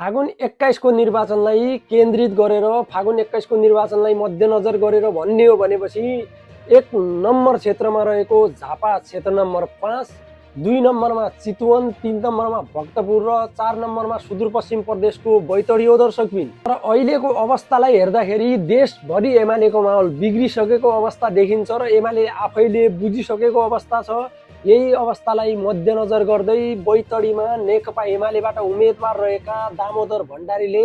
फागुन 21 को निर्वाचनलाई केन्द्रित गरेर फागुन 21 को निर्वाचनलाई मध्यनजर गरेर भन्ने हो भनेपछि 1 नम्बर क्षेत्रमा रहेको झापा क्षेत्र नम्बर 5, 2 नम्बरमा चितवन, 3 नम्बरमा भक्तपुर र 4 नम्बरमा सुदूरपश्चिम प्रदेशको बैतडी हो दर्शकबिन। तर अहिलेको अवस्थालाई हेर्दाखेरि देशभरि एमालेको माहौल बिग्रिसकेको अवस्था देखिन्छ र एमाले आफैले बुझिसकेको अवस्था छ। यही अवस्थालाई मध्यनजर गर्दै बैतडीमा नेकपा एमालेबाट उम्मेदवार रहेका दामोदर भण्डारीले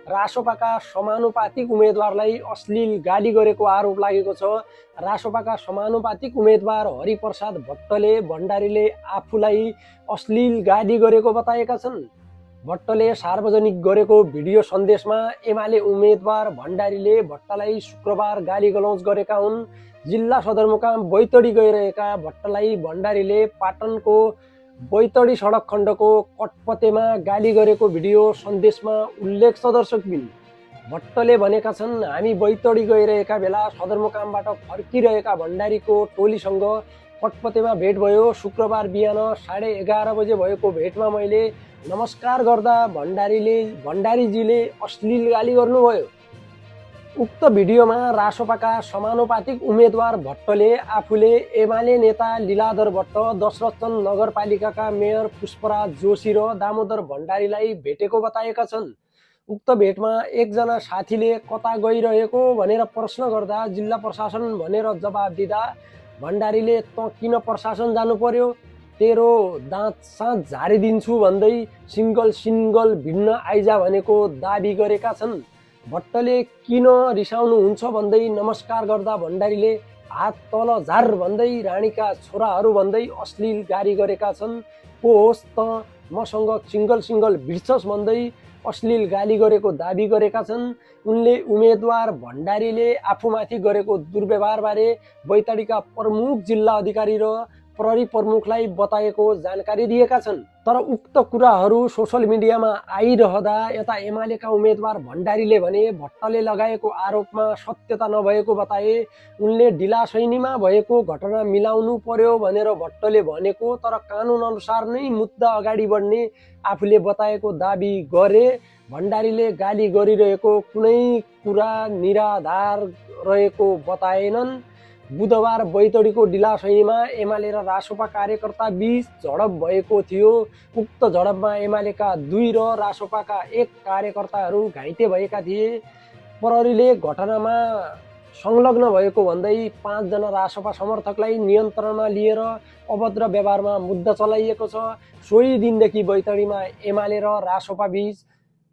रासोपाका समानुपातिक उम्मेदवारलाई अश्लील गाली गरेको आरोप लागेको छ। रासोपाका समानुपातिक उम्मेदवार हरिप्रसाद भट्टले भण्डारीले आफूलाई अश्लील गाली गरेको बताएका छन्। भट्टले सार्वजनिक गरेको भिडियो सन्देशमा एमाले उम्मेदवार भण्डारीले भट्टलाई शुक्रबार गाली गलौज गरेका हुन्। जिल्ला सदरमुकाम बैतडी गइरहेका भट्टलाई भण्डारीले पाटनको बैतडी सडक खण्डको कटपतेमा गाली गरेको भिडियो सन्देशमा उल्लेख छ दर्शकबिन। भट्टले भनेका छन्, हामी बैतडी गइरहेका बेला सदरमुकामबाट फर्किरहेका भण्डारीको टोलीसँग कटपतेमा भेट भयो। शुक्रबार बिहान 11:30 बजे भएको भेटमा मैले नमस्कार गर्दा भण्डारीजीले अश्लील गाली गर्नुभयो। उक्त भिडियोमा रासोपाका समानुपातिक उम्मेदवार भट्टले आफूले एमाले नेता लीलाधर भट्ट, दशरथचन्द नगरपालिकाका मेयर पुष्पराज जोशी र दामोदर भण्डारीलाई भेटेको बताएका छन्। उक्त भेटमा एकजना साथीले कता गइरहेको भनेर प्रश्न गर्दा जिल्ला प्रशासन भनेर जवाब दिँदा भण्डारीले त किन प्रशासन जानु पर्यो, तेरो दाँत साँझ झारिदिन्छु भन्दै सिङ्गल भिड्न आइजा भनेको दाबी गरेका छन्। भट्टले किन रिसाउनुहुन्छ भन्दै नमस्कार गर्दा भण्डारीले हात तल झार भन्दै रानीका छोराहरू भन्दै अश्लील गाली गरेका छन्। को होस् त मसँग सिङ्गल भिड्छस् भन्दै अश्लील गाली गरेको दाबी गरेका छन्। उनले उम्मेदवार भण्डारीले आफूमाथि गरेको दुर्व्यवहारबारे बैतडीका प्रमुख जिल्ला अधिकारी र प्रहरी प्रमुखलाई बताएको जानकारी दिएका छन्। तर उक्त कुराहरू सोसल मिडियामा आइरहँदा यता एमालेका उम्मेदवार भण्डारीले भने भट्टले लगाएको आरोपमा सत्यता नभएको बताए। उनले ढिलासैनीमा भएको घटना मिलाउनु पर्यो भनेर भट्टले भनेको, तर कानुन अनुसार नै मुद्दा अगाडि बढ्ने आफूले बताएको दाबी गरे। भण्डारीले गाली गरिरहेको कुनै कुरा निराधार रहेको बताएनन्। बुधबार बैतडीको ढिलासैनीमा एमाले र रासोपा कार्यकर्ता बीच झडप भएको थियो। उक्त झडपमा एमालेका 2 र रासोपाका 1 कार्यकर्ताहरू घाइते भएका थिए। प्रहरीले घटनामा संलग्न भएको भन्दै 5 जना रासोपा समर्थकलाई नियन्त्रणमा लिएर अभद्र व्यवहारमा मुद्दा चलाइएको छ। सोही दिनदेखि बैतडीमा एमाले र रासोपा बीच